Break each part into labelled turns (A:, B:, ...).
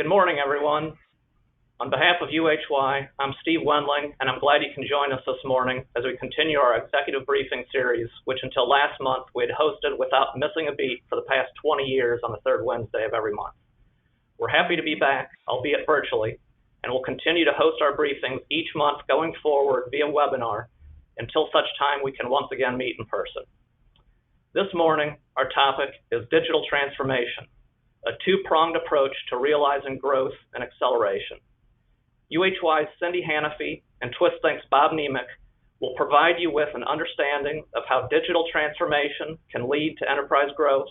A: Good morning, everyone. On behalf of UHY, I'm Steve Wendling, and I'm glad you can join us this morning as we continue our executive briefing series, which until last month we had hosted without missing a beat for the past 20 years on the third Wednesday of every month. We're happy to be back, albeit virtually, and we'll continue to host our briefings each month going forward via webinar until such time we can once again meet in person. This morning, our topic is digital transformation, a two-pronged approach to realizing growth and acceleration. UHY's Cindy Hannafy and TwistThink's Bob Nemec will provide you with an understanding of how digital transformation can lead to enterprise growth,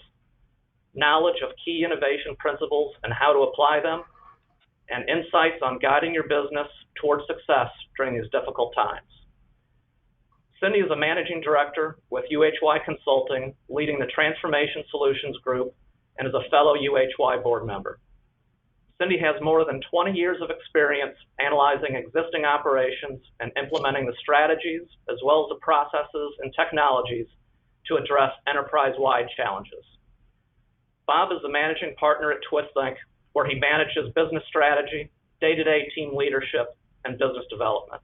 A: knowledge of key innovation principles and how to apply them, and insights on guiding your business towards success during these difficult times. Cindy is a managing director with UHY Consulting, leading the Transformation Solutions Group, and is a fellow UHY board member. Cindy has more than 20 years of experience analyzing existing operations and implementing the strategies as well as the processes and technologies to address enterprise-wide challenges. Bob is the managing partner at TwistThink, where he manages business strategy, day-to-day team leadership, and business development.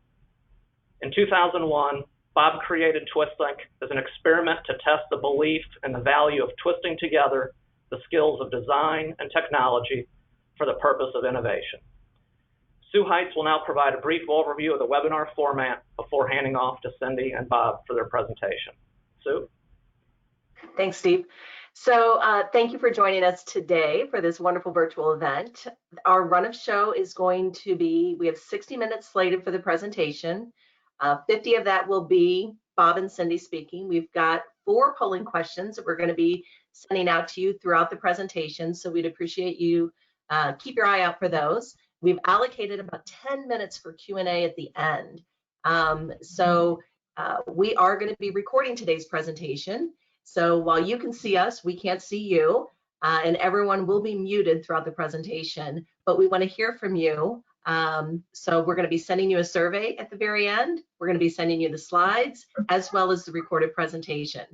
A: In 2001, Bob created TwistThink as an experiment to test the belief and the value of twisting together the skills of design and technology for the purpose of innovation. Sue Heitz will now provide a brief overview of the webinar format before handing off to Cindy and Bob for their presentation. Sue?
B: Thanks, Steve. So thank you for joining us today for this wonderful virtual event. Our run of show is going to be, we have 60 minutes slated for the presentation. 50 of that will be Bob and Cindy speaking. We've got 4 polling questions that we're going to be sending out to you throughout the presentation, so we'd appreciate you keep your eye out for those. We've allocated about 10 minutes for Q&A at the end. We are going to be recording today's presentation. So while you can see us, we can't see you, and everyone will be muted throughout the presentation, but we want to hear from you. So we're going to be sending you a survey at the very end. We're going to be sending you the slides as well as the recorded presentation.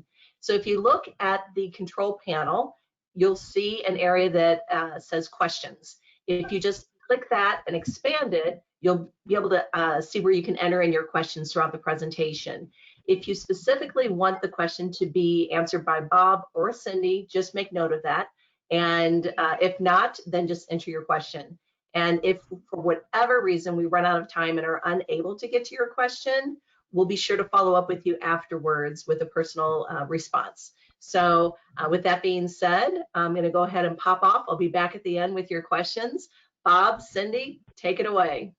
B: So if you look at the control panel, you'll see an area that says questions. If you just click that and expand it, you'll be able to see where you can enter in your questions throughout the presentation. If you specifically want the question to be answered by Bob or Cindy, just make note of that. And if not, then just enter your question. And if for whatever reason we run out of time and are unable to get to your question, we'll be sure to follow up with you afterwards with a personal response. So with that being said, I'm going to go ahead and pop off. I'll be back at the end with your questions. Bob, Cindy, take it away.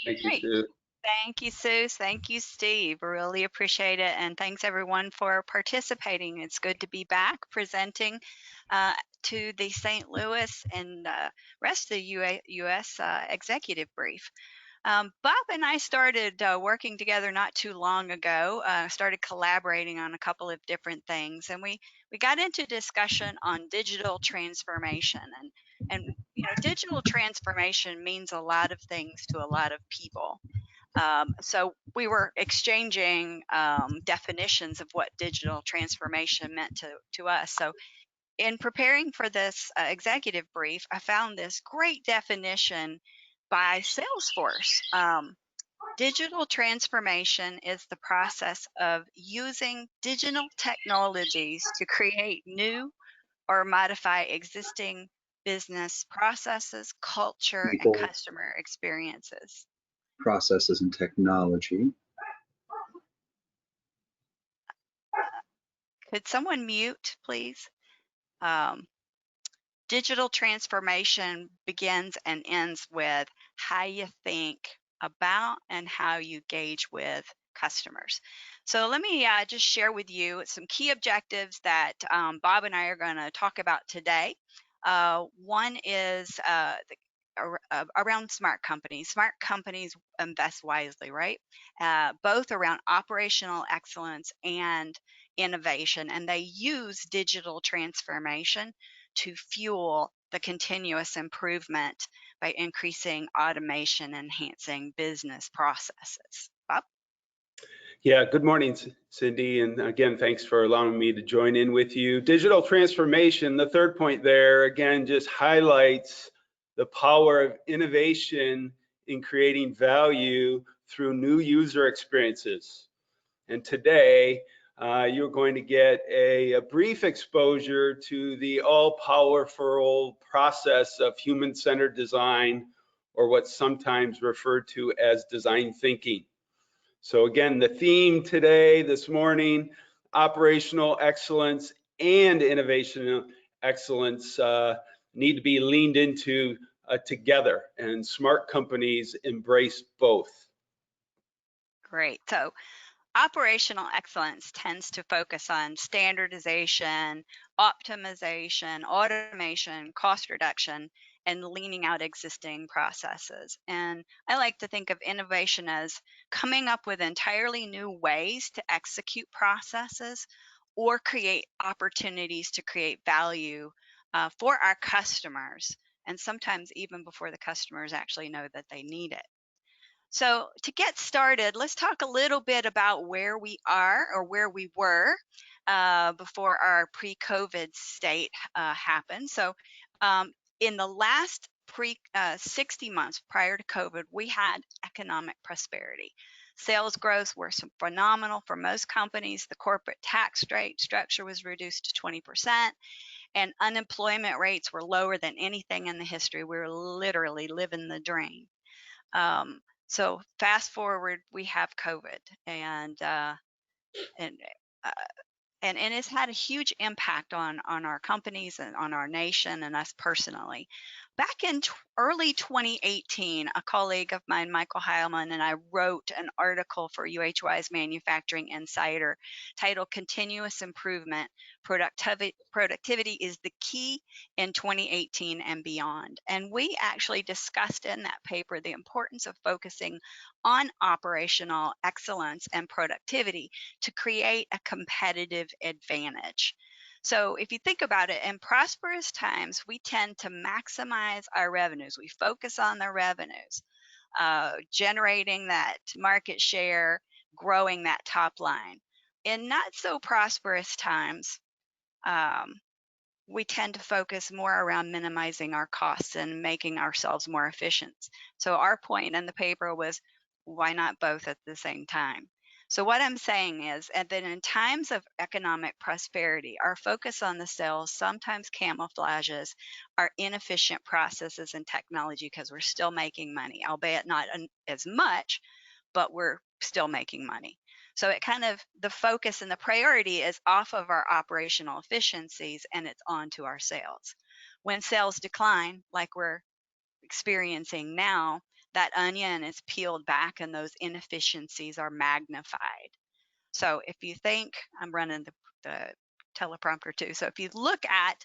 C: Thank you, Sue. Thank you, Sue. Thank you, Steve. Really appreciate it. And thanks, everyone, for participating. It's good to be back presenting to the St. Louis and rest of the U.S. executive brief. Bob and I started working together not too long ago, started collaborating on a couple of different things, and we got into discussion on digital transformation. And you know, digital transformation means a lot of things to a lot of people. So we were exchanging definitions of what digital transformation meant to us. So in preparing for this executive brief, I found this great definition by Salesforce. Digital transformation is the process of using digital technologies to create new or modify existing business processes, culture, and customer experiences.
D: Processes and technology.
C: Could someone mute, please? Digital transformation begins and ends with how you think about and how you engage with customers. So let me just share with you some key objectives that Bob and I are going to talk about today. One is around smart companies. Smart companies invest wisely, right? Both around operational excellence and innovation, and they use digital transformation to fuel the continuous improvement by increasing automation, enhancing business processes. Bob?
E: Yeah, good morning, Cindy. And again, thanks for allowing me to join in with you. Digital transformation, the third point there, again, just highlights the power of innovation in creating value through new user experiences. And today, you're going to get a brief exposure to the all-powerful process of human-centered design, or what's sometimes referred to as design thinking. So again, the theme today, this morning, operational excellence and innovation excellence need to be leaned into together, and smart companies embrace both.
C: Great. So operational excellence tends to focus on standardization, optimization, automation, cost reduction, and leaning out existing processes. And I like to think of innovation as coming up with entirely new ways to execute processes or create opportunities to create value for our customers, and sometimes even before the customers actually know that they need it. So, to get started, let's talk a little bit about where we are or where we were before our pre COVID state happened. So, in the last 60 months prior to COVID, we had economic prosperity. Sales growth were phenomenal for most companies. The corporate tax rate structure was reduced to 20%, and unemployment rates were lower than anything in the history. We were literally living the dream. So fast forward, we have COVID, and and uh, and it's had a huge impact on our companies and on our nation and us personally. Back in early 2018, a colleague of mine, Michael Heilman, and I wrote an article for UHY's Manufacturing Insider titled "Continuous Improvement: Productivity is the Key in 2018 and Beyond." And we actually discussed in that paper the importance of focusing on operational excellence and productivity to create a competitive advantage. So if you think about it, in prosperous times, we tend to maximize our revenues. We focus on the revenues, generating that market share, growing that top line. In not so prosperous times, we tend to focus more around minimizing our costs and making ourselves more efficient. So our point in the paper was, why not both at the same time? So what I'm saying is that in times of economic prosperity, our focus on the sales sometimes camouflages our inefficient processes and technology because we're still making money, albeit not as much, but we're still making money. So it kind of, the focus and the priority is off of our operational efficiencies and it's on to our sales. When sales decline, like we're experiencing now, that onion is peeled back and those inefficiencies are magnified. So if you think, I'm running the teleprompter too. So if you look at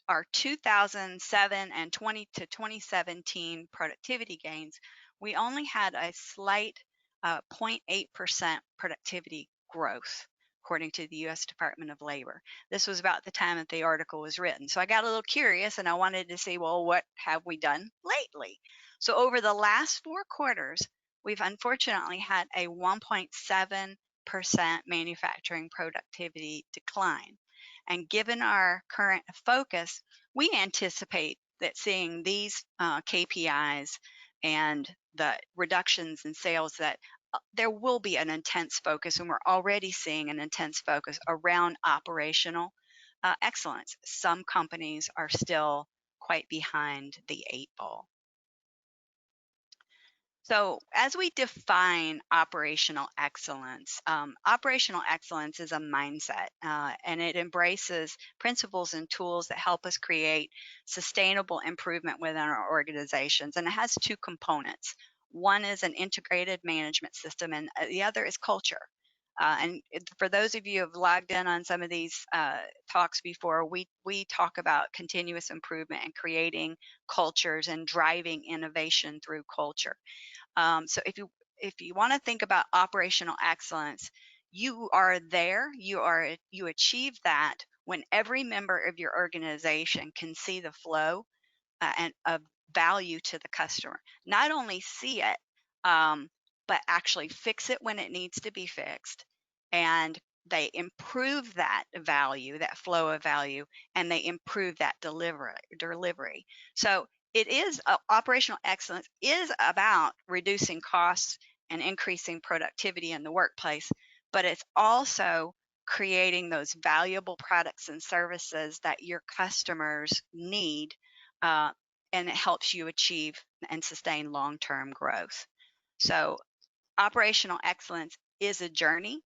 C: our 2007 and 2017 productivity gains, we only had a slight 0.8% productivity growth, according to the U.S. Department of Labor. This was about the time that the article was written. So I got a little curious and I wanted to see, well, what have we done lately? So over the last 4 quarters, we've unfortunately had a 1.7% manufacturing productivity decline. And given our current focus, we anticipate that seeing these KPIs and the reductions in sales, that there will be an intense focus, and we're already seeing an intense focus around operational excellence. Some companies are still quite behind the 8 ball. So as we define operational excellence is a mindset, and it embraces principles and tools that help us create sustainable improvement within our organizations. And it has 2 components. One is an integrated management system, and the other is culture. And for those of you who have logged in on some of these talks before, we talk about continuous improvement and creating cultures and driving innovation through culture. So if you want to think about operational excellence, you are there, you achieve that when every member of your organization can see the flow and of value to the customer. Not only see it, but actually fix it when it needs to be fixed, and they improve that value, that flow of value, and they improve that delivery. So operational excellence is about reducing costs and increasing productivity in the workplace, but it's also creating those valuable products and services that your customers need, and it helps you achieve and sustain long-term growth. So operational excellence is a journey,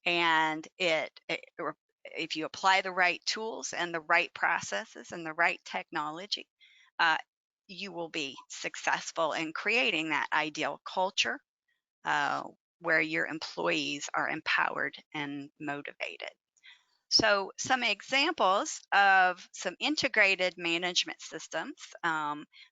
C: and if you apply the right tools and the right processes and the right technology, uh, you will be successful in creating that ideal culture where your employees are empowered and motivated. So some examples of some integrated management systems.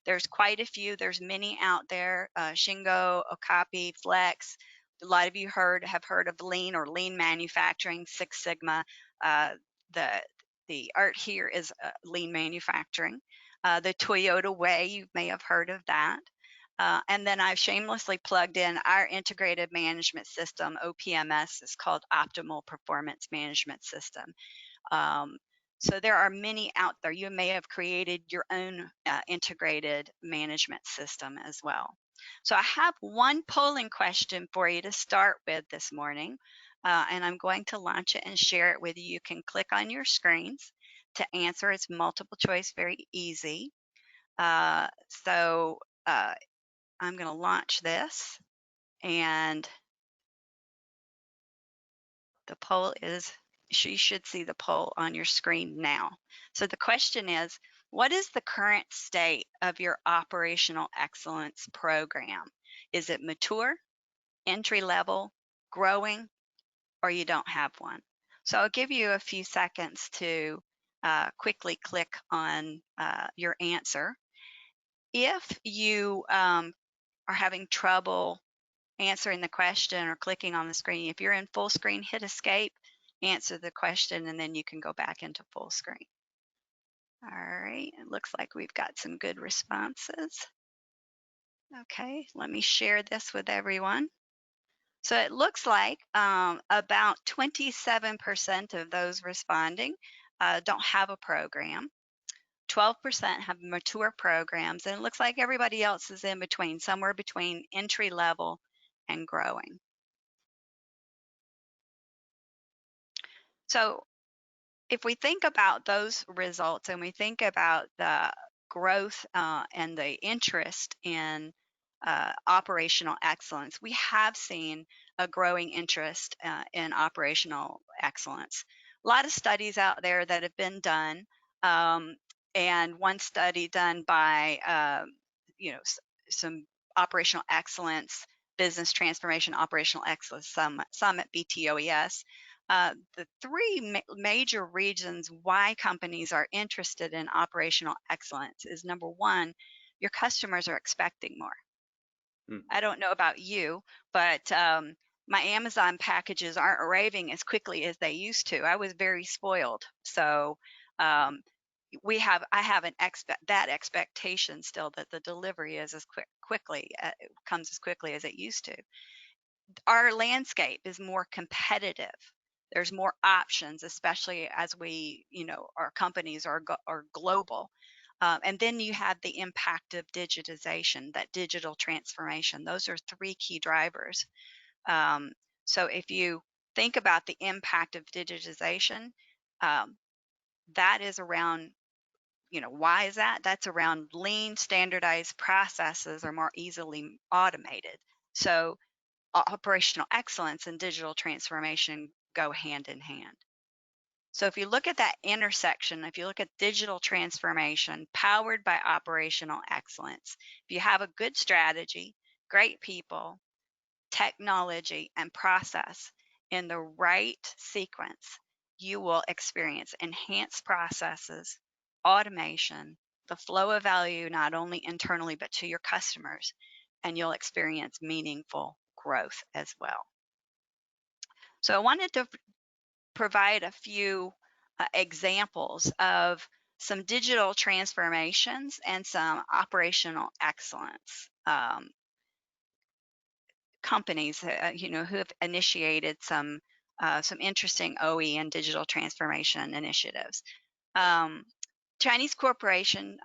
C: There's quite a few. There's many out there. Shingo, Okapi, Flex. A lot of you have heard of Lean or Lean Manufacturing, Six Sigma. The art here is Lean Manufacturing. The Toyota Way, you may have heard of that. And then I've shamelessly plugged in our integrated management system, OPMS, is called Optimal Performance Management System. So there are many out there. You may have created your own integrated management system as well. So I have one polling question for you to start with this morning, and I'm going to launch it and share it with you. You can click on your screens to answer. It's multiple choice, very easy. So I'm going to launch this, and the poll is, you should see the poll on your screen now. So the question is, what is the current state of your operational excellence program? Is it mature, entry level, growing, or you don't have one? So I'll give you a few seconds to quickly click on your answer. If you are having trouble answering the question or clicking on the screen, if you're in full screen, hit escape, answer the question, and then you can go back into full screen. All right, it looks like we've got some good responses. Okay, let me share this with everyone. So it looks like about 27% of those responding don't have a program. 12% have mature programs, and it looks like everybody else is in between, somewhere between entry level and growing. So if we think about those results and we think about the growth and the interest in operational excellence, we have seen a growing interest in operational excellence. A lot of studies out there that have been done, and one study done by some operational excellence, business transformation operational excellence summit, BTOES. The three major reasons why companies are interested in operational excellence is, number one, your customers are expecting more. I don't know about you, but my Amazon packages aren't arriving as quickly as they used to. I was very spoiled. So I have that expectation still that the delivery is as comes as quickly as it used to. Our landscape is more competitive. There's more options, especially as our companies are global. And then you have the impact of digitization, that digital transformation. Those are three key drivers. So if you think about the impact of digitization, that is around, why is that? That's around lean, standardized processes are more easily automated. So operational excellence and digital transformation go hand in hand. So if you look at that intersection, if you look at digital transformation powered by operational excellence, if you have a good strategy, great people, technology, and process in the right sequence, you will experience enhanced processes, automation, the flow of value, not only internally, but to your customers, and you'll experience meaningful growth as well. So I wanted to provide a few examples of some digital transformations and some operational excellence companies who have initiated some interesting OE and digital transformation initiatives. Chinese corporation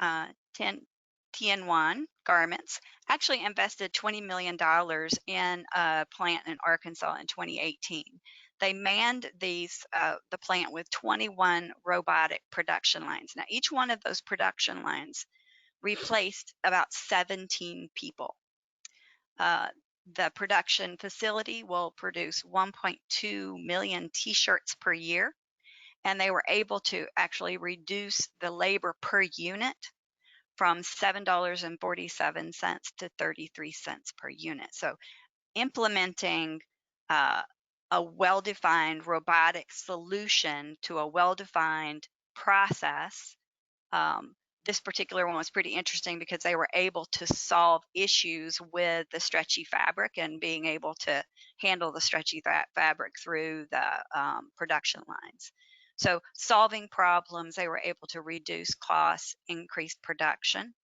C: TN1 Garments actually invested $20 million in a plant in Arkansas in 2018. They manned the plant with 21 robotic production lines. Now, each one of those production lines replaced about 17 people. The production facility will produce 1.2 million t-shirts per year, and they were able to actually reduce the labor per unit from $7.47 to 33 cents per unit. So implementing a well-defined robotic solution to a well-defined process. This particular one was pretty interesting because they were able to solve issues with the stretchy fabric and being able to handle the stretchy fabric through the production lines. So solving problems, they were able to reduce costs, increase production,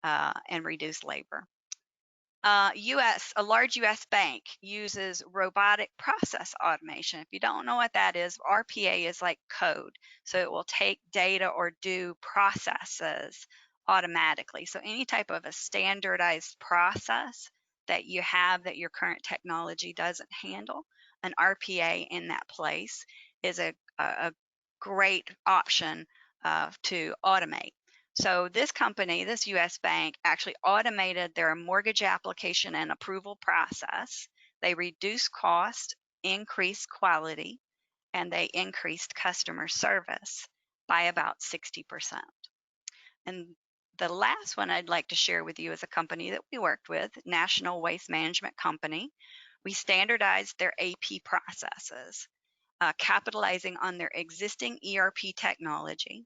C: and reduce labor. A large U.S. bank uses robotic process automation. If you don't know what that is, RPA is like code. So it will take data or do processes automatically. So any type of a standardized process that you have that your current technology doesn't handle, an RPA in that place is a great option to automate. So this company, this U.S. bank, actually automated their mortgage application and approval process. They reduced cost, increased quality, and they increased customer service by about 60%. And the last one I'd like to share with you is a company that we worked with, National Waste Management Company. We standardized their AP processes, capitalizing on their existing ERP technology,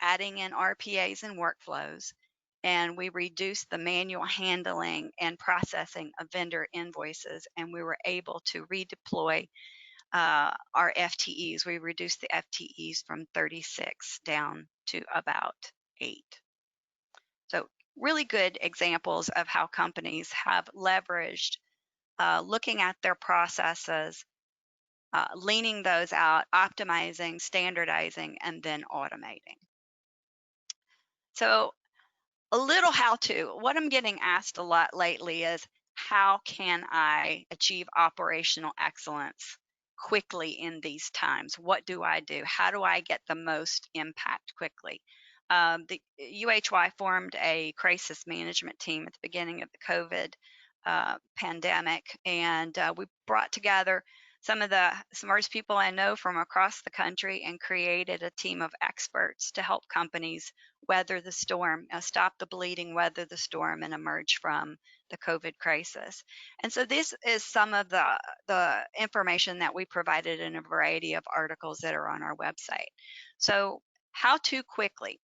C: adding in RPAs and workflows, and we reduced the manual handling and processing of vendor invoices, and we were able to redeploy our FTEs. We reduced the FTEs from 36 down to about 8. So really good examples of how companies have leveraged looking at their processes, leaning those out, optimizing, standardizing, and then automating. So a little how-to. What I'm getting asked a lot lately is, how can I achieve operational excellence quickly in these times? What do I do? How do I get the most impact quickly? The UHY formed a crisis management team at the beginning of the COVID pandemic, and we brought together some of the smartest people I know from across the country and created a team of experts to help companies weather the storm, stop the bleeding, weather the storm, and emerge from the COVID crisis. And so this is some of the information that we provided in a variety of articles that are on our website. So how to quickly.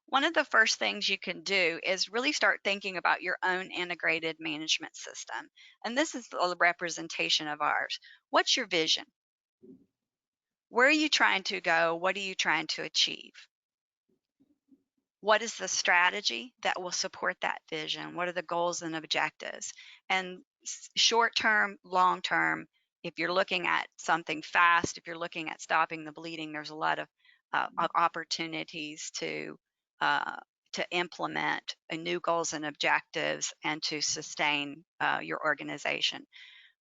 C: One of the first things you can do is really start thinking about your own integrated management system. And this is a representation of ours. What's your vision? Where are you trying to go? What are you trying to achieve? What is the strategy that will support that vision? What are the goals and objectives? And short term, long term, if you're looking at something fast, if you're looking at stopping the bleeding, there's a lot of opportunities to implement new goals and objectives and to sustain your organization.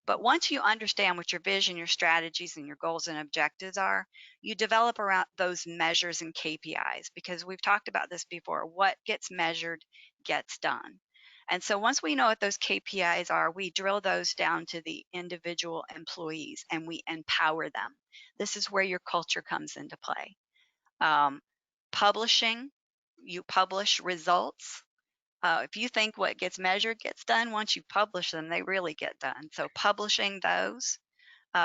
C: But once you understand what your vision, your strategies, and your goals and objectives are, you develop around those measures and KPIs, because we've talked about this before. What gets measured gets done. And so once we know what those KPIs are, we drill those down to the individual employees and we empower them. This is where your culture comes into play. Publishing, you publish results. If you think what gets measured gets done, once you publish them, they really get done. So publishing those,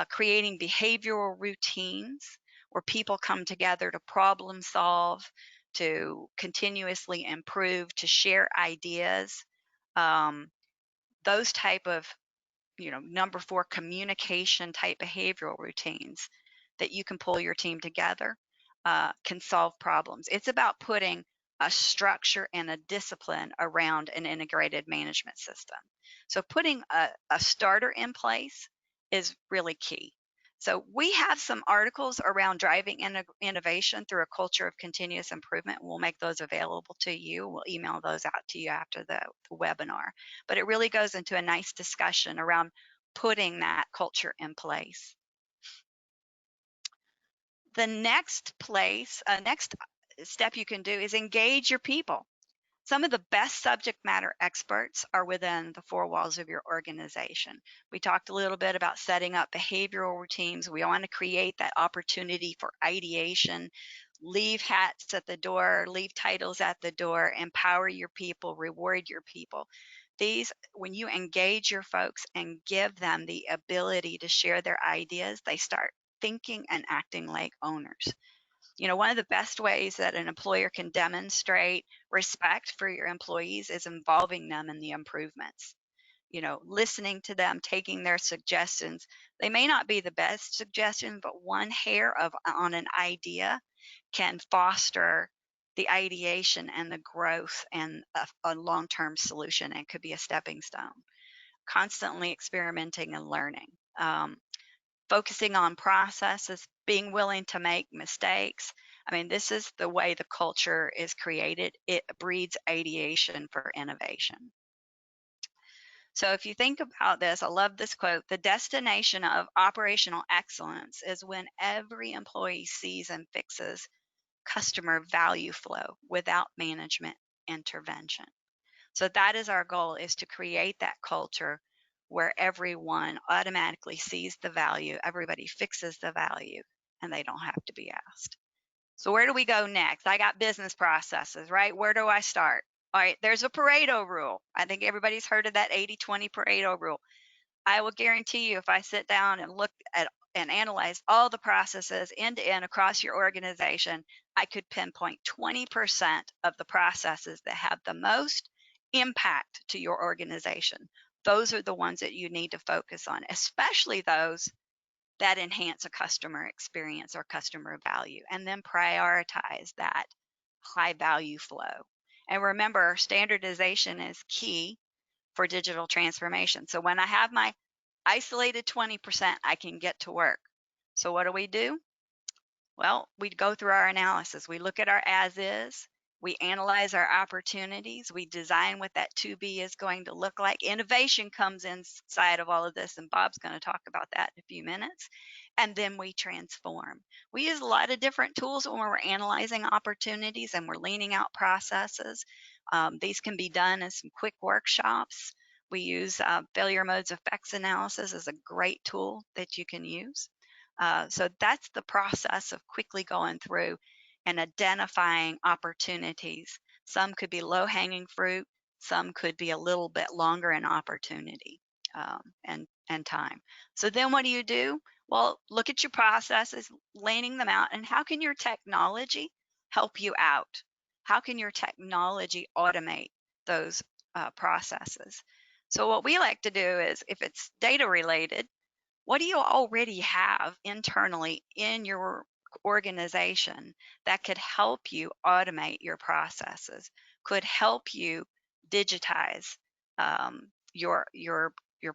C: creating behavioral routines where people come together to problem solve, to continuously improve, to share ideas. Those type of, number 4, communication type behavioral routines that you can pull your team together can solve problems. It's about putting a structure and a discipline around an integrated management system. So putting a starter in place is really key. So we have some articles around driving innovation through a culture of continuous improvement. We'll make those available to you. We'll email those out to you after the webinar. But it really goes into a nice discussion around putting that culture in place. The next step you can do is engage your people. Some of the best subject matter experts are within the four walls of your organization. We talked a little bit about setting up behavioral routines. We want to create that opportunity for ideation. Leave hats at the door, leave titles at the door, empower your people, reward your people. These, when you engage your folks and give them the ability to share their ideas, they start thinking and acting like owners. You know, one of the best ways that an employer can demonstrate respect for your employees is involving them in the improvements. You know, listening to them, taking their suggestions. They may not be the best suggestion, but one hair on an idea can foster the ideation and the growth and a long-term solution, and could be a stepping stone. Constantly experimenting and learning. Focusing on processes, being willing to make mistakes. I mean, this is the way the culture is created. It breeds ideation for innovation. So if you think about this, I love this quote: the destination of operational excellence is when every employee sees and fixes customer value flow without management intervention. So that is our goal, is to create that culture where everyone automatically sees the value, everybody fixes the value, and they don't have to be asked. So where do we go next? I got business processes, right? Where do I start? All right, there's a Pareto rule. I think everybody's heard of that 80-20 Pareto rule. I will guarantee you, if I sit down and look at and analyze all the processes end to end across your organization, I could pinpoint 20% of the processes that have the most impact to your organization. Those are the ones that you need to focus on, especially those that enhance a customer experience or customer value, and then prioritize that high value flow. And remember, standardization is key for digital transformation. So when I have my isolated 20%, I can get to work. So what do? Well, we go through our analysis. We look at our as is, we analyze our opportunities, we design what that to be is going to look like. Innovation comes inside of all of this, and Bob's going to talk about that in a few minutes. And then we transform. We use a lot of different tools when we're analyzing opportunities and we're leaning out processes. These can be done in some quick workshops. We use failure modes effects analysis as a great tool that you can use. So that's the process of quickly going through and identifying opportunities. Some could be low-hanging fruit, some could be a little bit longer in opportunity and time. So then what do? Well, look at your processes, laying them out, and how can your technology help you out? How can your technology automate those processes? So what we like to do is, if it's data related, what do you already have internally in your organization that could help you automate your processes, could help you digitize your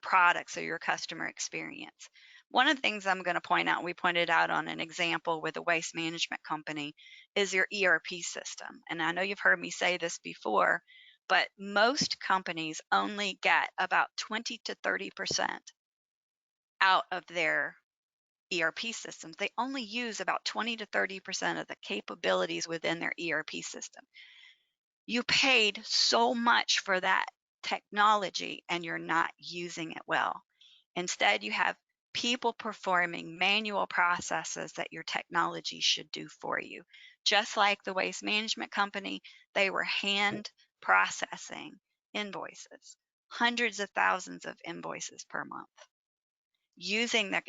C: products or your customer experience? One of the things I'm going to point out, we pointed out on an example with a waste management company, is your ERP system. And I know you've heard me say this before, but most companies only get about 20 to 30% out of their ERP systems. They only use about 20 to 30% of the capabilities within their ERP system. You paid so much for that technology and you're not using it well. Instead, you have people performing manual processes that your technology should do for you. Just like the waste management company, they were hand processing invoices, hundreds of thousands of invoices per month, using the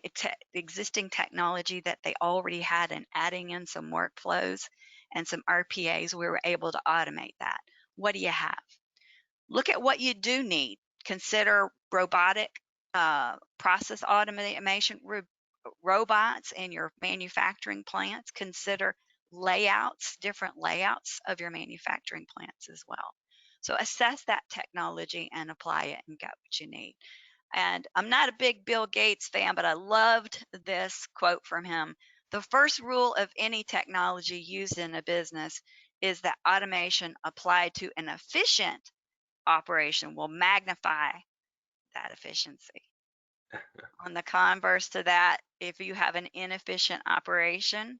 C: existing technology that they already had and adding in some workflows and some RPAs. We were able to automate that. What do you have? Look at what you do need. Consider robotic process automation, robots in your manufacturing plants. Consider layouts, different layouts of your manufacturing plants as well. So assess that technology and apply it and get what you need. And I'm not a big Bill Gates fan, but I loved this quote from him. The first rule of any technology used in a business is that automation applied to an efficient operation will magnify that efficiency. On the converse to that, if you have an inefficient operation,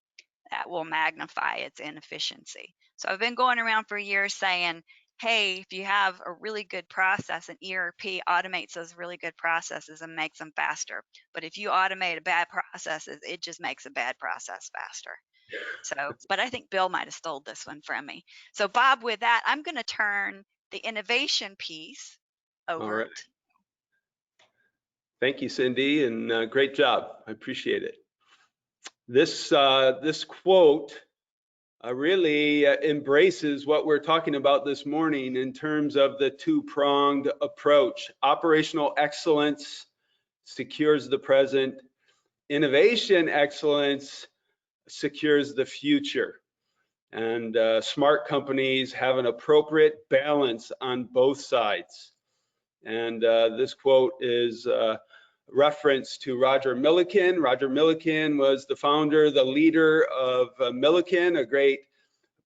C: that will magnify its inefficiency. So I've been going around for years saying, hey, if you have a really good process, an ERP automates those really good processes and makes them faster. But if you automate a bad process, it just makes a bad process faster. So, but I think Bill might have stole this one from me. So Bob, with that, I'm going to turn the innovation piece over.
E: All right. Thank you, Cindy, and great job. I appreciate it. This quote really embraces what we're talking about this morning in terms of the two-pronged approach. Operational excellence secures the present. Innovation excellence secures the future. And smart companies have an appropriate balance on both sides. And this quote is reference to Roger Millikan. Roger Millikan was the founder, the leader of Millikan, a great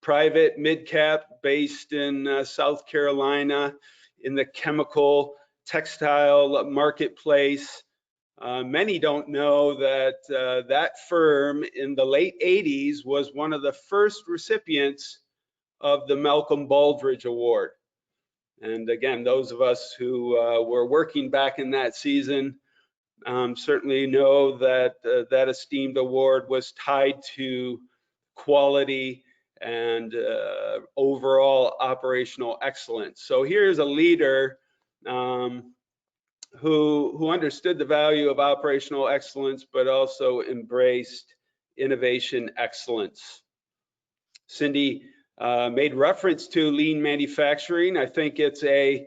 E: private mid-cap based in South Carolina in the chemical textile marketplace. Many don't know that that firm in the late 80s was one of the first recipients of the Malcolm Baldrige Award. And again, those of us who were working back in that season certainly know that that esteemed award was tied to quality and overall operational excellence. So here's a leader who understood the value of operational excellence, but also embraced innovation excellence. Cindy made reference to lean manufacturing. I think it's a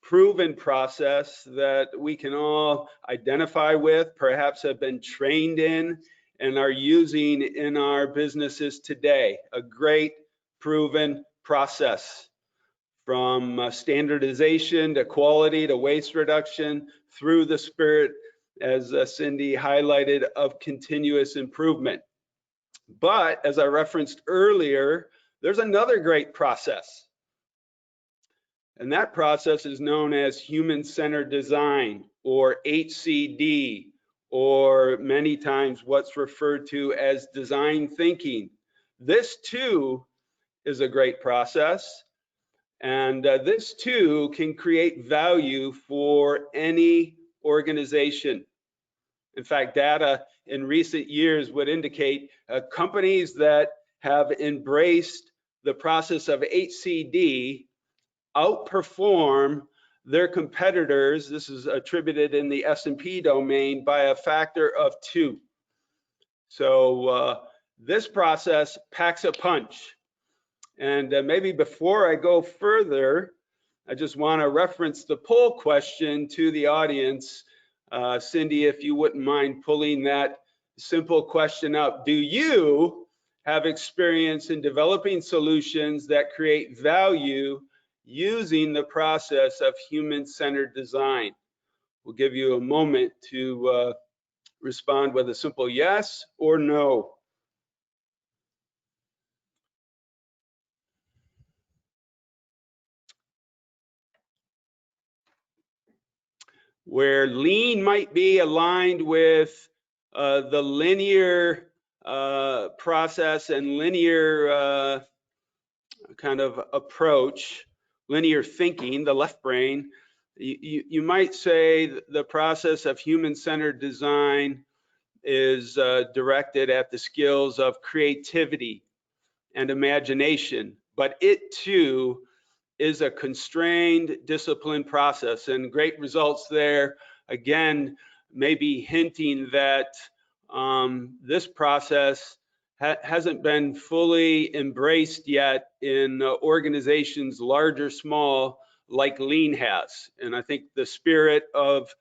E: proven process that we can all identify with, perhaps have been trained in, and are using in our businesses today. A great proven process from standardization to quality to waste reduction through the spirit, as Cindy highlighted, of continuous improvement. But as I referenced earlier, there's another great process. And that process is known as human-centered design, or HCD, or many times what's referred to as design thinking. This too is a great process. And this too can create value for any organization. In fact, data in recent years would indicate companies that have embraced the process of HCD outperform their competitors. This is attributed in the S&P domain by a factor of 2. So this process packs a punch. And maybe before I go further, I just want to reference the poll question to the audience. Cindy, if you wouldn't mind pulling that simple question up. Do you have experience in developing solutions that create value using the process of human-centered design? We'll give you a moment to respond with a simple yes or no. Where lean might be aligned with the linear process and linear kind of approach, linear thinking, the left brain, you might say the process of human-centered design is directed at the skills of creativity and imagination, but it too is a constrained, disciplined process, and great results there. Again, maybe hinting that this process hasn't been fully embraced yet in organizations large or small like Lean has. And I think the spirit of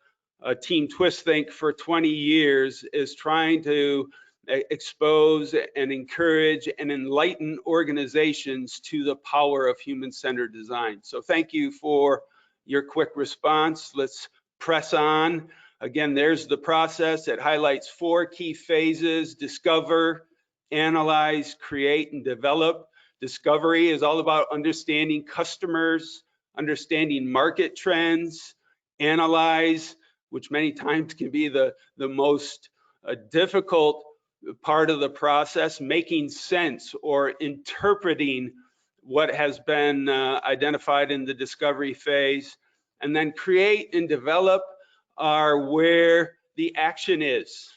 E: Team TwistThink for 20 years is trying to expose and encourage and enlighten organizations to the power of human-centered design. So thank you for your quick response. Let's press on. Again, there's the process. It highlights 4 key phases: discover, analyze, create, and develop. Discovery is all about understanding customers, understanding market trends. Analyze, which many times can be the most difficult part of the process, making sense or interpreting what has been identified in the discovery phase. And then create and develop are where the action is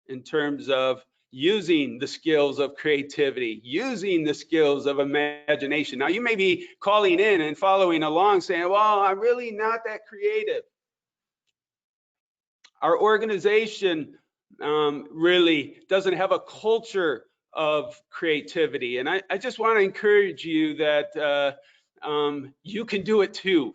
E: in terms of using the skills of creativity, using the skills of imagination. Now, you may be calling in and following along saying, well, I'm really not that creative. Our organization really doesn't have a culture of creativity. And I just want to encourage you that you can do it too.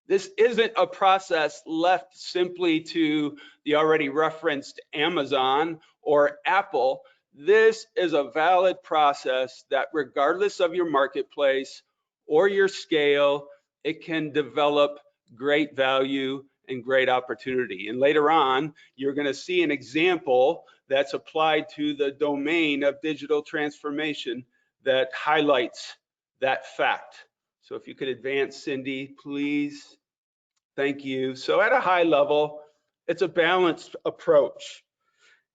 E: This isn't a process left simply to the already referenced Amazon or Apple. This is a valid process that, regardless of your marketplace or your scale, it can develop great value and great opportunity. And later on, you're going to see an example that's applied to the domain of digital transformation that highlights that fact. So if you could advance, Cindy, please. Thank you. So at a high level, it's a balanced approach.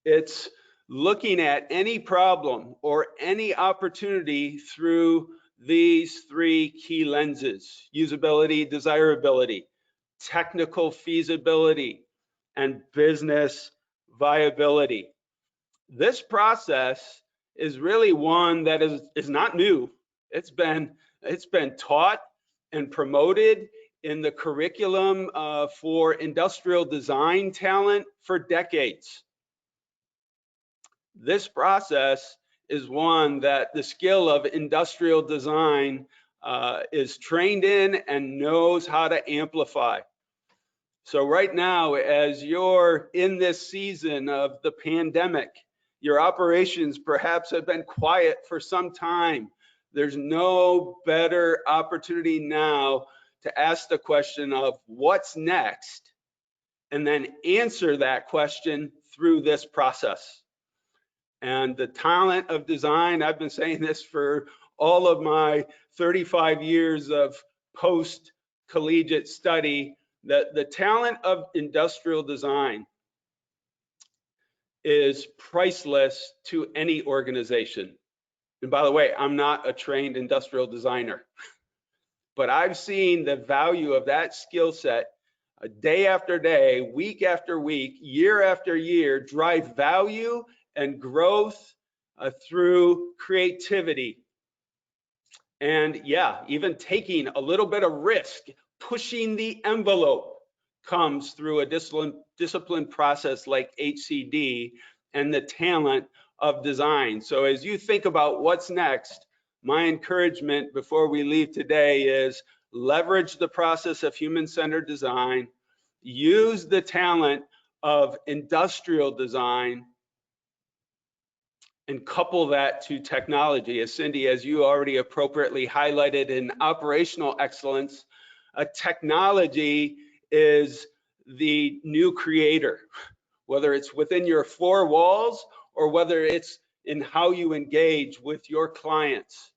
E: It's looking at any problem or any opportunity through these 3 key lenses: usability, desirability, technical feasibility, and business viability. This process is really one that is not new. It's been taught and promoted in the curriculum for industrial design talent for decades. This process is one that the skill of industrial design is trained in and knows how to amplify. So right now, as you're in this season of the pandemic, your operations perhaps have been quiet for some time. There's no better opportunity now to ask the question of what's next, and then answer that question through this process. And the talent of design, I've been saying this for all of my 35 years of post-collegiate study, that the talent of industrial design is priceless to any organization. And by the way, I'm not a trained industrial designer, but I've seen the value of that skill set day after day, week after week, year after year, drive value and growth through creativity. And yeah, even taking a little bit of risk, pushing the envelope, comes through a disciplined process like HCD and the talent of design. So as you think about what's next, my encouragement before we leave today is leverage the process of human-centered design, use the talent of industrial design, and couple that to technology. As Cindy, as you already appropriately highlighted in operational excellence, a technology is the new creator, whether it's within your 4 walls or whether it's in how you engage with your clients.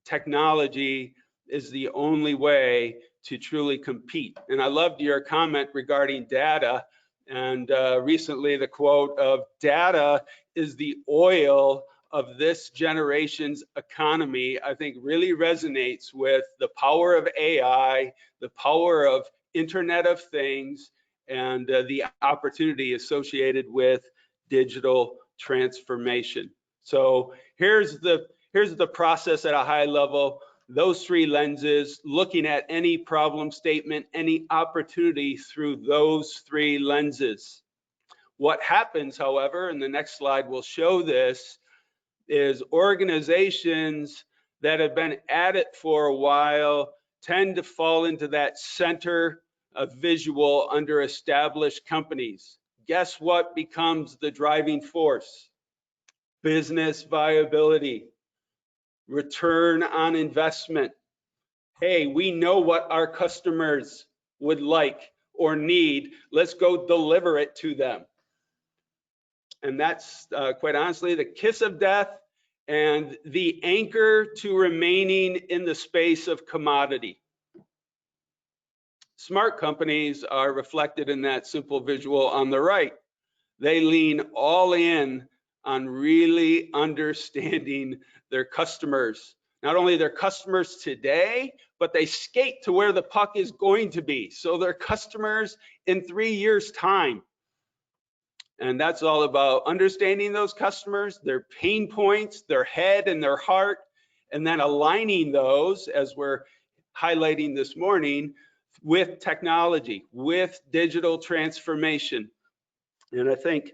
E: Technology is the only way to truly compete. And I loved your comment regarding data, and recently the quote of data is the oil of this generation's economy, I think really resonates with the power of AI, the power of Internet of Things, and the opportunity associated with digital transformation. So here's the process at a high level. Those 3 lenses, looking at any problem statement, any opportunity through those 3 lenses. What happens, however, and the next slide will show this, is organizations that have been at it for a while tend to fall into that center of visual under established companies. Guess what becomes the driving force? Business viability, return on investment. Hey, we know what our customers would like or need. Let's go deliver it to them. And that's quite honestly the kiss of death and the anchor to remaining in the space of commodity. Smart companies are reflected in that simple visual on the right. They lean all in on really understanding their customers, not only their customers today, but they skate to where the puck is going to be. So their customers in 3 years' time. And that's all about understanding those customers, their pain points, their head and their heart, and then aligning those, as we're highlighting this morning, with technology, with digital transformation. And I think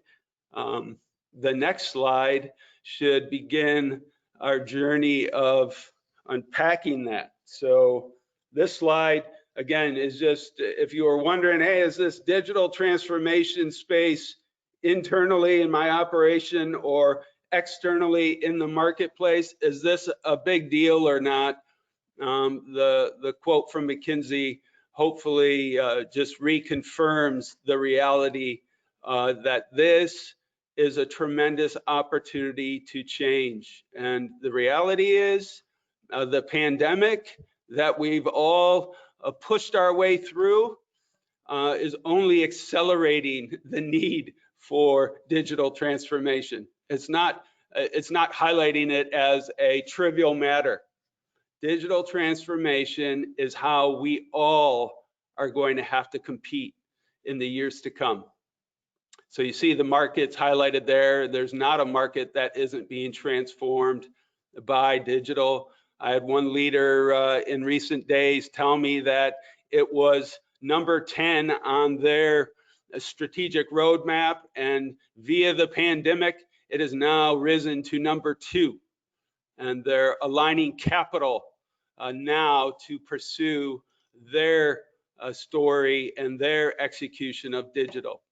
E: the next slide should begin our journey of unpacking that. So this slide, again, is just, if you were wondering, hey, is this digital transformation space internally in my operation or externally in the marketplace, is this a big deal or not? The quote from McKinsey hopefully just reconfirms the reality that this is a tremendous opportunity to change. And the reality is the pandemic that we've all pushed our way through is only accelerating the need for digital transformation. It's not highlighting it as a trivial matter. Digital transformation is how we all are going to have to compete in the years to come. So you see the markets highlighted there. There's not a market that isn't being transformed by digital. I had one leader in recent days tell me that it was number 10 on their strategic roadmap, and via the pandemic, it has now risen to number 2. And they're aligning capital now to pursue their story and their execution of digital.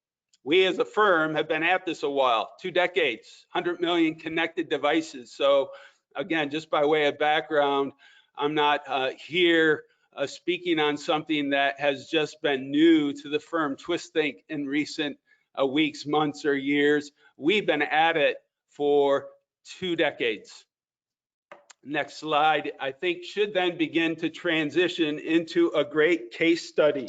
E: We as a firm have been at this a while, 2 decades, 100 million connected devices. So again, just by way of background, I'm not here speaking on something that has just been new to the firm TwistThink in recent weeks, months, or years. We've been at it for 2 decades. Next slide, I think, should then begin to transition into a great case study.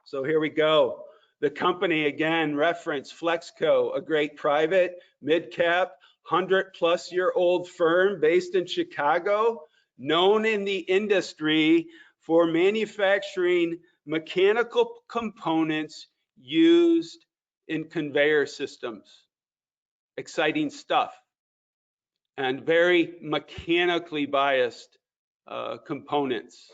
E: So here we go. The company, again, reference FLEXCO, a great private, mid-cap, 100-plus-year-old firm based in Chicago, known in the industry for manufacturing mechanical components used in conveyor systems. Exciting stuff. And very mechanically biased components.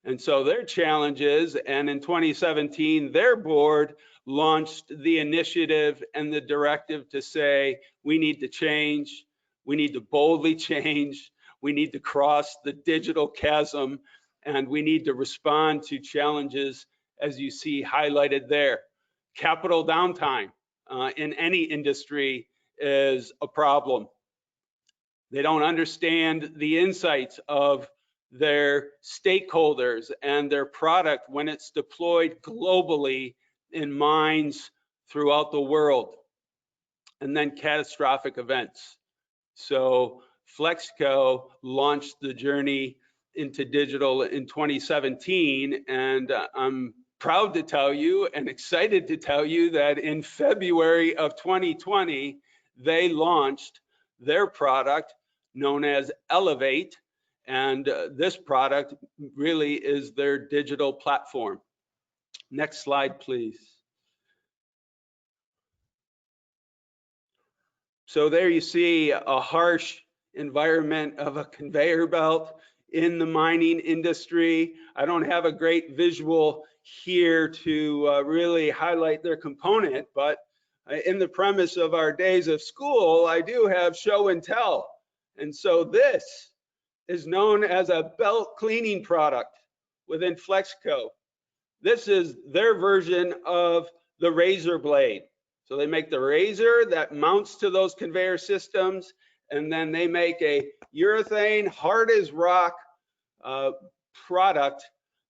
E: And so their challenges, and in 2017, their board launched the initiative and the directive to say, we need to change, we need to boldly change, we need to cross the digital chasm, and we need to respond to challenges as you see highlighted there. Capital downtime in any industry is a problem. They don't understand the insights of their stakeholders and their product when it's deployed globally in mines throughout the world. And then catastrophic events. So FLEXCO launched the journey into digital in 2017, and I'm proud to tell you and excited to tell you that in February of 2020, they launched their product known as Elevate, and this product really is their digital platform. Next slide, please. So there you see a harsh environment of a conveyor belt in the mining industry. I don't have a great visual here to really highlight their component, but in the premise of our days of school, I do have show and tell. And so this is known as a belt cleaning product within FLEXCO. This is their version of the razor blade. So they make the razor that mounts to those conveyor systems, and then they make a urethane, hard as rock product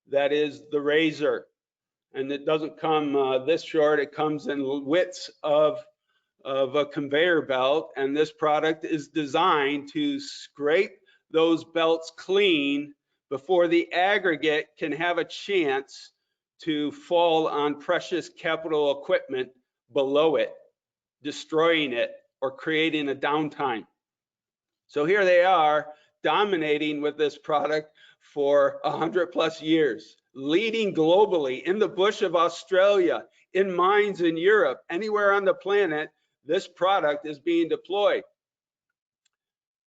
E: that is the razor. And it doesn't come this short, it comes in widths of a conveyor belt, and this product is designed to scrape those belts clean before the aggregate can have a chance to fall on precious capital equipment below it, destroying it or creating a downtime. So here they are, dominating with this product for 100+ years, leading globally in the bush of Australia, in mines in Europe, anywhere on the planet, this product is being deployed.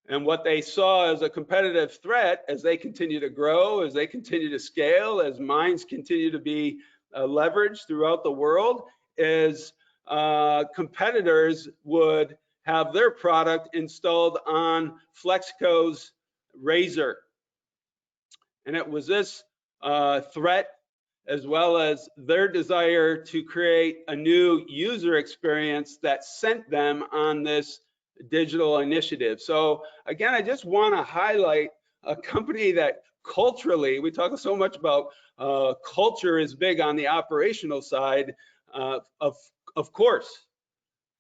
E: And what they saw as a competitive threat as they continue to grow, as they continue to scale, as mines continue to be leveraged throughout the world, is competitors would have their product installed on FLEXCO's razor. And it was this threat, as well as their desire to create a new user experience, that sent them on this digital initiative. So again, I just want to highlight a company that culturally, we talk so much about culture is big on the operational side, of course,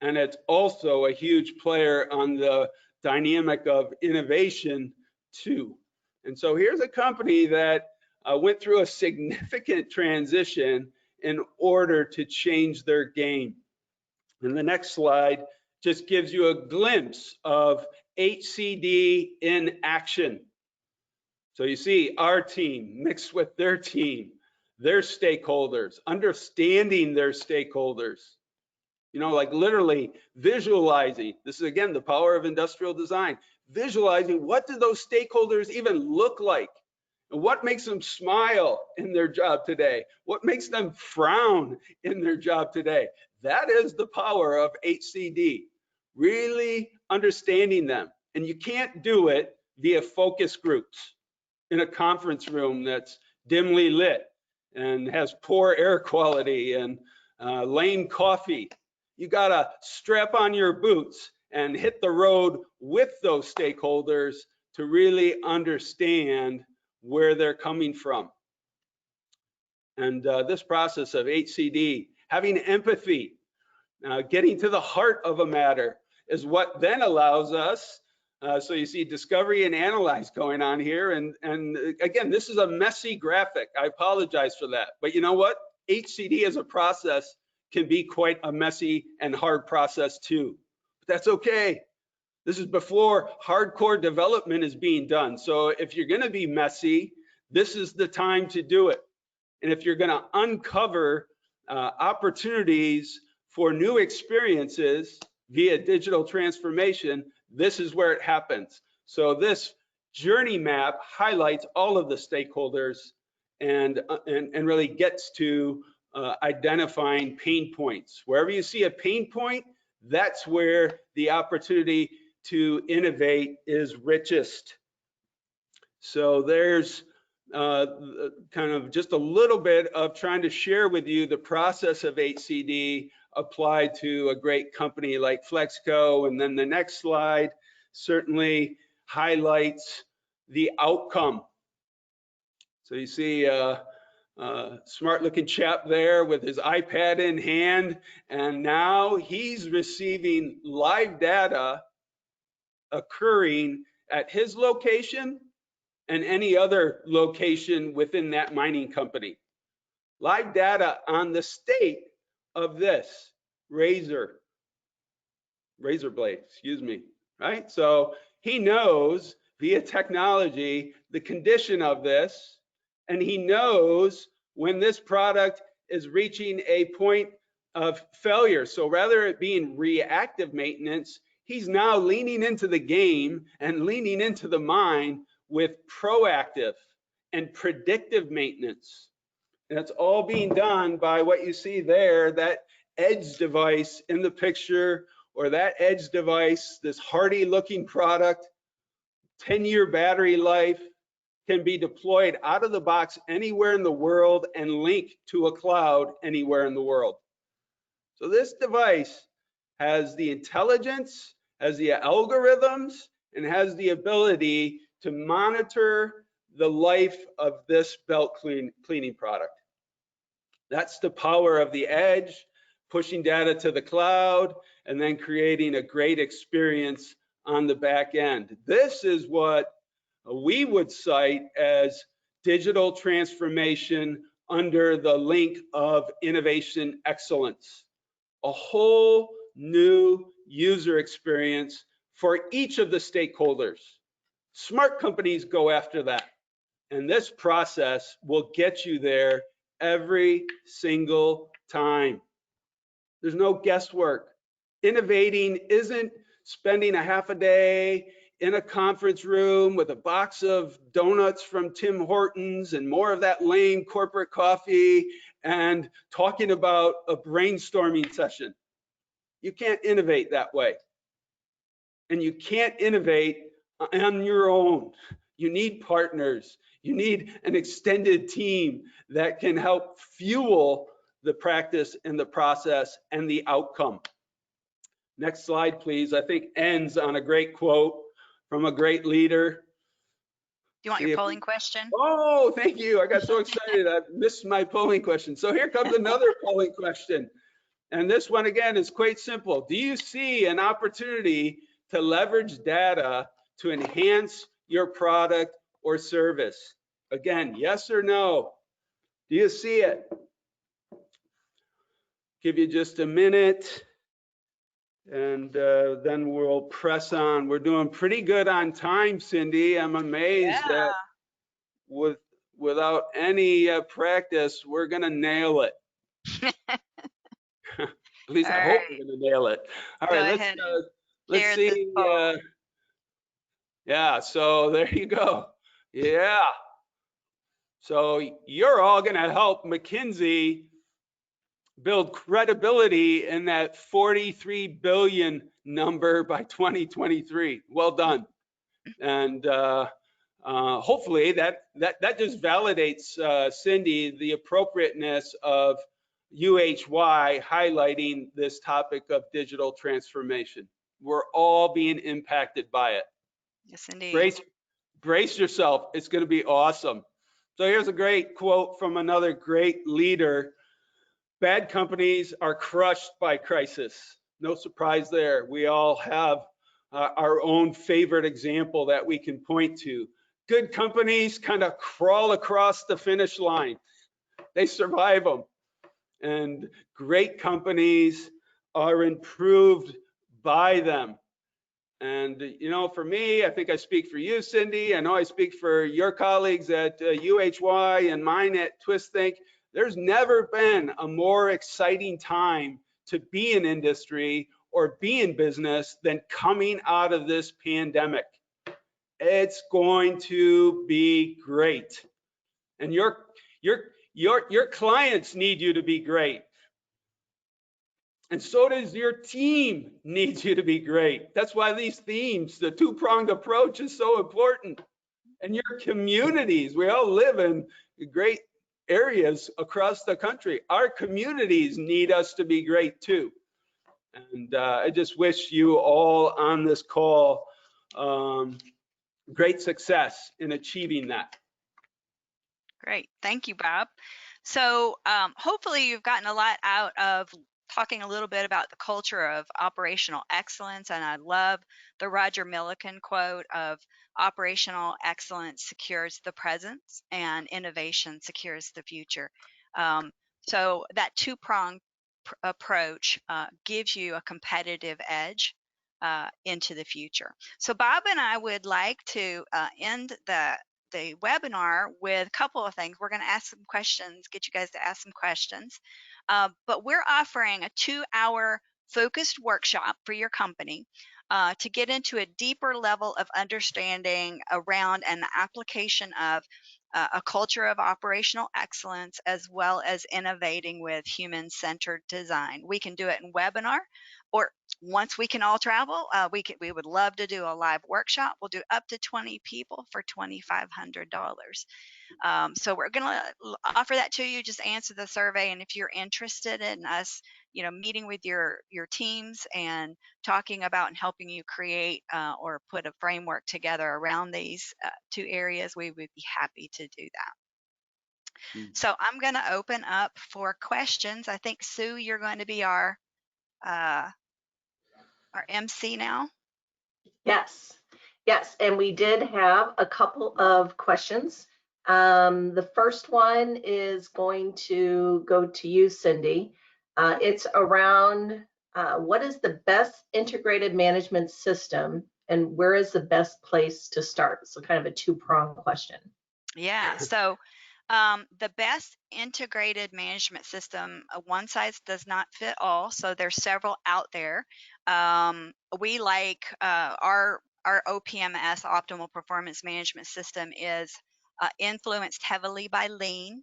E: and it's also a huge player on the dynamic of innovation too. And so here's a company that went through a significant transition in order to change their game. And the next slide just gives you a glimpse of HCD in action. So you see our team mixed with their team, their stakeholders, understanding their stakeholders, you know, like literally visualizing. This is again the power of industrial design, visualizing what do those stakeholders even look like, and what makes them smile in their job today, what makes them frown in their job today. That is the power of HCD, really understanding them. And you can't do it via focus groups in a conference room that's dimly lit and has poor air quality and lame coffee. You gotta strap on your boots and hit the road with those stakeholders to really understand where they're coming from. And this process of HCD, having empathy, getting to the heart of a matter, is what then allows us, so you see discovery and analyze going on here. And again, this is a messy graphic. I apologize for that. But you know what? HCD as a process can be quite a messy and hard process too. But that's okay. This is before hardcore development is being done. So if you're going to be messy, this is the time to do it. And if you're going to uncover opportunities for new experiences via digital transformation, this is where it happens. So this journey map highlights all of the stakeholders and really gets to identifying pain points. Wherever you see a pain point, that's where the opportunity to innovate is richest. So there's kind of just a little bit of trying to share with you the process of HCD applied to a great company like FLEXCO. And then the next slide certainly highlights the outcome. So you see smart looking chap there with his iPad in hand, and now he's receiving live data occurring at his location and any other location within that mining company. Live data on the state of this razor blade, excuse me, right? So he knows via technology the condition of this, and he knows when this product is reaching a point of failure. So rather it being reactive maintenance, he's now leaning into the game and leaning into the mine with proactive and predictive maintenance. And it's all being done by what you see there, that edge device in the picture, or that edge device, this hardy looking product, 10-year battery life, can be deployed out of the box anywhere in the world and linked to a cloud anywhere in the world. So this device has the intelligence, has the algorithms, and has the ability to monitor the life of this belt cleaning product. That's the power of the edge, pushing data to the cloud, and then creating a great experience on the back end. This is what we would cite as digital transformation under the link of innovation excellence. A whole new user experience for each of the stakeholders. Smart companies go after that. And this process will get you there every single time. There's no guesswork. Innovating isn't spending a half a day in a conference room with a box of donuts from Tim Hortons and more of that lame corporate coffee and talking about a brainstorming session. You can't innovate that way. And you can't innovate on your own. You need partners. You need an extended team that can help fuel the practice and the process and the outcome. Next slide, please. I think ends on a great quote from a great leader.
C: Do you want your polling question?
E: Oh, thank you. I got so excited. I missed my polling question. So here comes another polling question. And this one, again, is quite simple. Do you see an opportunity to leverage data to enhance your product or service? Again, yes or no? Do you see it? Give you just a minute, and then we'll press on. We're doing pretty good on time, Cindy. I'm amazed that without any practice, we're gonna nail it. At least I hope we're gonna nail it. All right, let's see. Yeah, so there you go. Yeah. So you're all gonna help McKinsey build credibility in that 43 billion number by 2023. Well done. And hopefully that just validates, Cindy, the appropriateness of UHY highlighting this topic of digital transformation. We're all being impacted by it.
C: Yes, indeed.
E: Brace yourself. It's going to be awesome. So here's a great quote from another great leader. Bad companies are crushed by crisis. No surprise there. We all have our own favorite example that we can point to. Good companies kind of crawl across the finish line. They survive them. And great companies are improved by them. And, you know, for me, I think I speak for you, Cindy. I know I speak for your colleagues at UHY and mine at TwistThink. There's never been a more exciting time to be in industry or be in business than coming out of this pandemic. It's going to be great. And your clients need you to be great. And so does your team needs you to be great. That's why these themes, the two-pronged approach is so important. And your communities, we all live in great areas across the country. Our communities need us to be great too. And I just wish you all on this call great success in achieving that.
C: Great, thank you, Bob. So hopefully you've gotten a lot out of talking a little bit about the culture of operational excellence. And I love the Roger Millikan quote of operational excellence secures the present and innovation secures the future. So that two-pronged approach gives you a competitive edge into the future. So Bob and I would like to end the webinar with a couple of things. We're going to ask some questions, get you guys to ask some questions. But we're offering a 2-hour focused workshop for your company to get into a deeper level of understanding around an application of a culture of operational excellence, as well as innovating with human-centered design. We can do it in webinar, or once we can all travel, we would love to do a live workshop. We'll do up to 20 people for $2,500. So we're going to offer that to you. Just answer the survey, and if you're interested in us, you know, meeting with your teams and talking about and helping you create or put a framework together around these 2 areas, we would be happy to do that.
D: Mm.
C: So I'm going to open up for questions. I think, Sue, you're going to be uh, our MC now.
B: Yes, yes, and we did have a couple of questions. The first one is going to go to you, Cindy. It's around what is the best integrated management system and where is the best place to start? So kind of a two-pronged question.
C: Yeah, so the best integrated management system, one size does not fit all. So there's several out there. We like our OPMS, Optimal Performance Management System, is influenced heavily by Lean.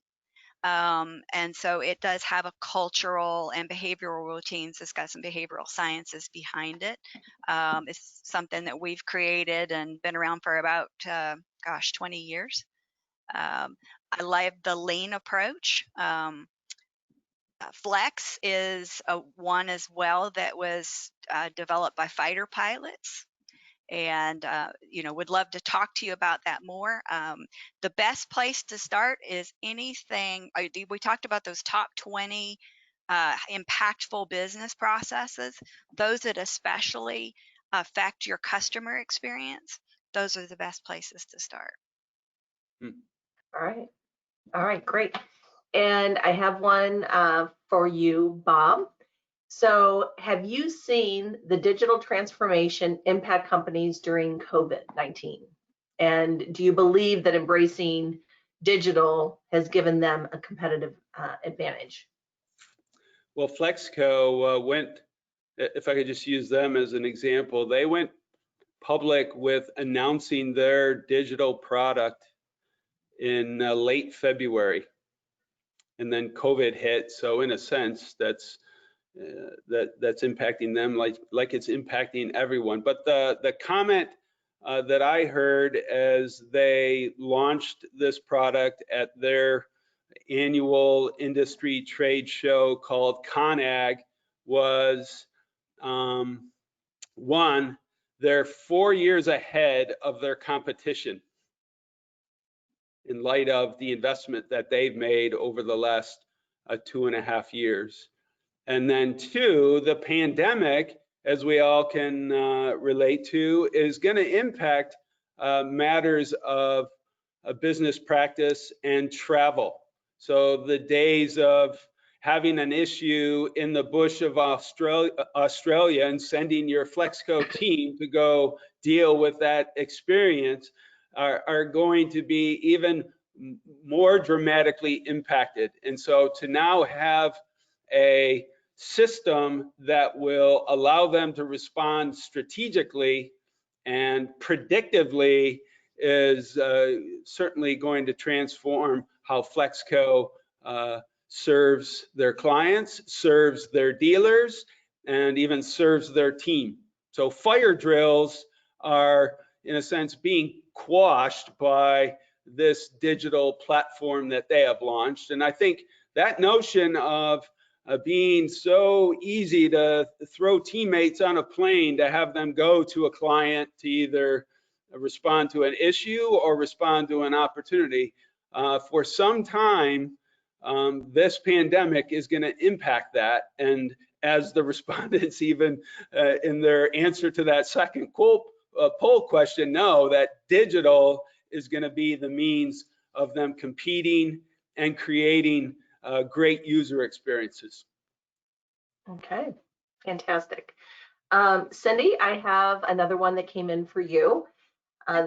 C: And so it does have a cultural and behavioral routines. It's got some behavioral sciences behind it. It's something that we've created and been around for about, 20 years. I love the lean approach. Flex is one as well that was developed by fighter pilots, and would love to talk to you about that more. The best place to start is anything. We talked about those top 20 impactful business processes, those that especially affect your customer experience. Those are the best places to start.
B: All right, great. And I have one for you, Bob. So have you seen the digital transformation impact companies during COVID-19? And do you believe that embracing digital has given them a competitive advantage?
E: Well, FLEXCO went, if I could just use them as an example, they went public with announcing their digital product in late February, and then COVID hit. So in a sense, that's impacting them like it's impacting everyone. But the comment that I heard as they launched this product at their annual industry trade show called ConAg was, one, they're 4 years ahead of their competition in light of the investment that they've made over the last 2.5 years. And then two, the pandemic, as we all can relate to, is going to impact matters of business practice and travel. So the days of having an issue in the bush of Australia and sending your FLEXCO team to go deal with that experience are going to be even more dramatically impacted. And so to now have a system that will allow them to respond strategically and predictively is certainly going to transform how FLEXCO serves their clients, serves their dealers, and even serves their team. So fire drills are, in a sense, being quashed by this digital platform that they have launched. And I think that notion of being so easy to throw teammates on a plane to have them go to a client to either respond to an issue or respond to an opportunity. For some time, this pandemic is going to impact that. And as the respondents even in their answer to that second poll question know, that digital is going to be the means of them competing and creating great user experiences.
B: Okay, fantastic. Cindy, I have another one that came in for you.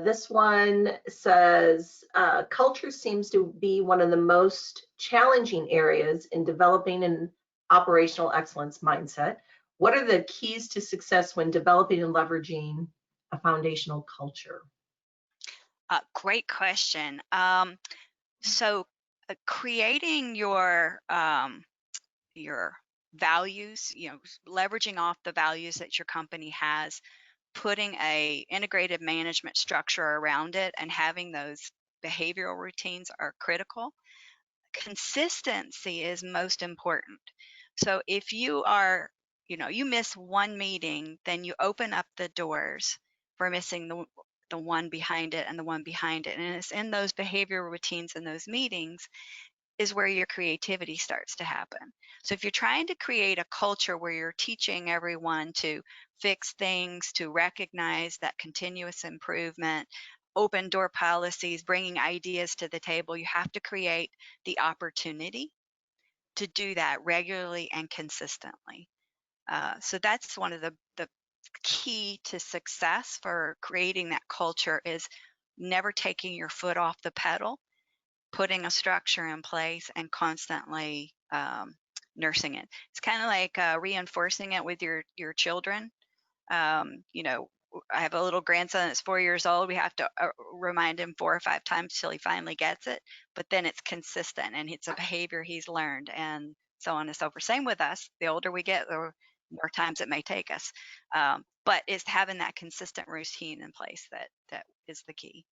B: This one says, culture seems to be one of the most challenging areas in developing an operational excellence mindset. What are the keys to success when developing and leveraging a foundational culture?
C: Great question. So creating your values, leveraging off the values that your company has, putting a integrated management structure around it, and having those behavioral routines are critical. Consistency is most important. So if you are, you miss one meeting, then you open up the doors for missing the one behind it and the one behind it. And it's in those behavioral routines and those meetings is where your creativity starts to happen. So if you're trying to create a culture where you're teaching everyone to fix things, to recognize that continuous improvement, open door policies, bringing ideas to the table, you have to create the opportunity to do that regularly and consistently. So that's one of the key to success for creating that culture is never taking your foot off the pedal, putting a structure in place and constantly nursing it. It's kind of like reinforcing it with your children. You know, I have a little grandson that's 4 years old. We have to remind him 4 or 5 times till he finally gets it, but then it's consistent and it's a behavior he's learned, and so on and so forth. Same with us. The older we get, the more times it may take us. But it's having that consistent routine in place that is the key.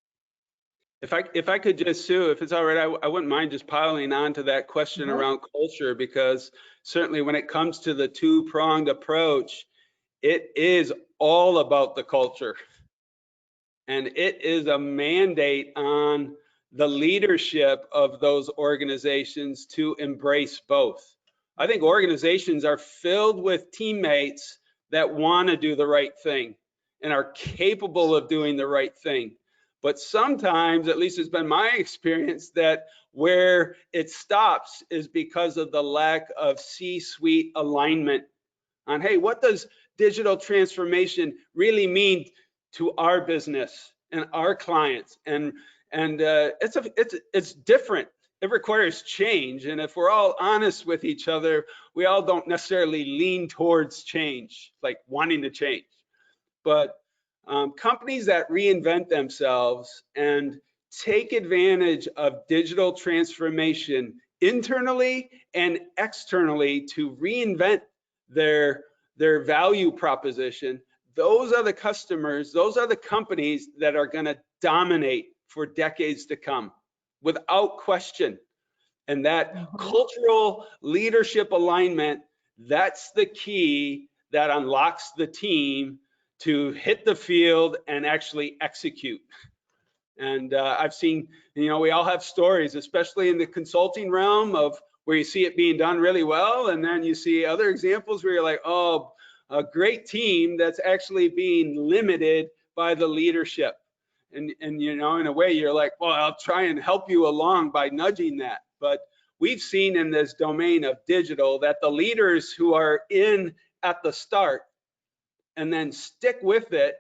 E: If I could just, Sue, if it's all right, I wouldn't mind just piling on to that question around culture, because certainly when it comes to the two-pronged approach, it is all about the culture. And it is a mandate on the leadership of those organizations to embrace both. I think organizations are filled with teammates that want to do the right thing and are capable of doing the right thing. But sometimes, at least it's been my experience, that where it stops is because of the lack of C-suite alignment on, hey, what does digital transformation really mean to our business and our clients? And it's different. It requires change. And if we're all honest with each other, we all don't necessarily lean towards change, like wanting to change. But companies that reinvent themselves and take advantage of digital transformation internally and externally to reinvent their value proposition, those are the customers, those are the companies that are going to dominate for decades to come, without question. And that cultural leadership alignment, that's the key that unlocks the team to hit the field and actually execute. And I've seen, you know, we all have stories, especially in the consulting realm, of where you see it being done really well, and then you see other examples where you're like, oh, a great team that's actually being limited by the leadership. And you know, in a way, you're like, well, I'll try and help you along by nudging that. But we've seen in this domain of digital that the leaders who are in at the start and then stick with it,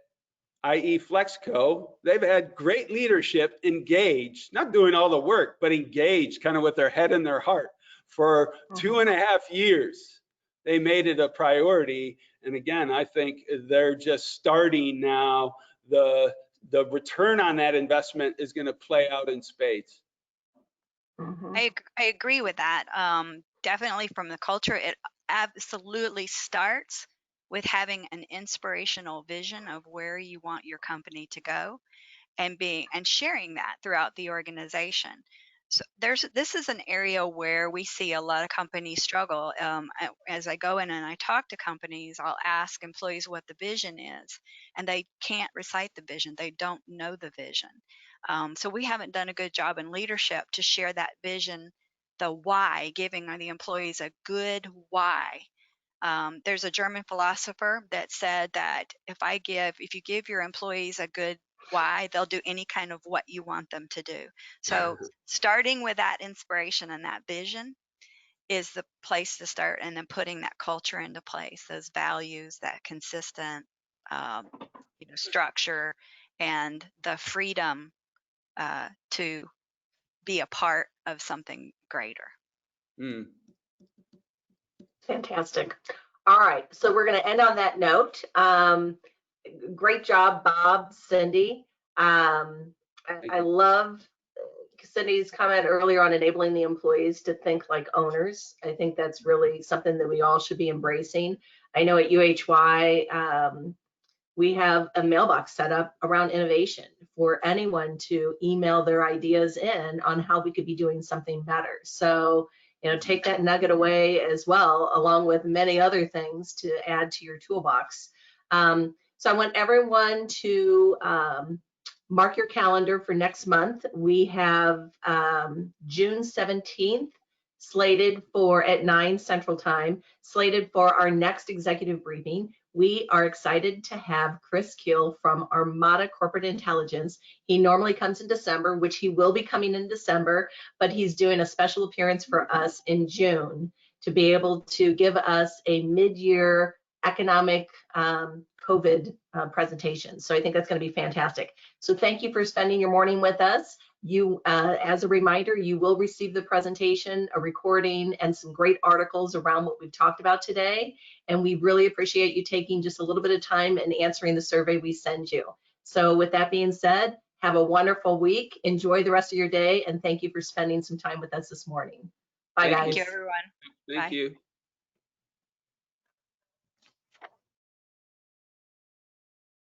E: i.e. FLEXCO, they've had great leadership engaged, not doing all the work, but engaged kind of with their head and their heart for 2.5 years. They made it a priority. And again, I think they're just starting now. The return on that investment is going to play out in spades.
C: I agree with that. Definitely from the culture, it absolutely starts with having an inspirational vision of where you want your company to go, and sharing that throughout the organization. So this is an area where we see a lot of companies struggle. As I go in and I talk to companies, I'll ask employees what the vision is, and they can't recite the vision. They don't know the vision. So we haven't done a good job in leadership to share that vision, the why, giving the employees a good why. There's a German philosopher that said that if you give your employees a good why, they'll do any kind of what you want them to do. So starting with that inspiration and that vision is the place to start, and then putting that culture into place, those values, that consistent structure, and the freedom to be a part of something greater.
B: Fantastic. All right, so we're going to end on that note. Great job, Bob, Cindy. I love Cindy's comment earlier on enabling the employees to think like owners. I think that's really something that we all should be embracing. I know at UHY, we have a mailbox set up around innovation for anyone to email their ideas in on how we could be doing something better. So, you know, take that nugget away as well, along with many other things to add to your toolbox. So I want everyone to mark your calendar for next month. We have June 17th slated for at 9 Central Time, slated for our next executive briefing. We are excited to have Chris Keel from Armada Corporate Intelligence. He normally comes in December, which he will be coming in December, but he's doing a special appearance for us in June to be able to give us a mid-year economic COVID presentation. So I think that's going to be fantastic. So thank you for spending your morning with us. You, as a reminder, you will receive the presentation, a recording, and some great articles around what we've talked about today. And we really appreciate you taking just a little bit of time and answering the survey we send you. So with that being said, have a wonderful week. Enjoy the rest of your day. And thank you for spending some time with us this morning. Bye, guys.
C: Thank you, everyone.
E: Thank you.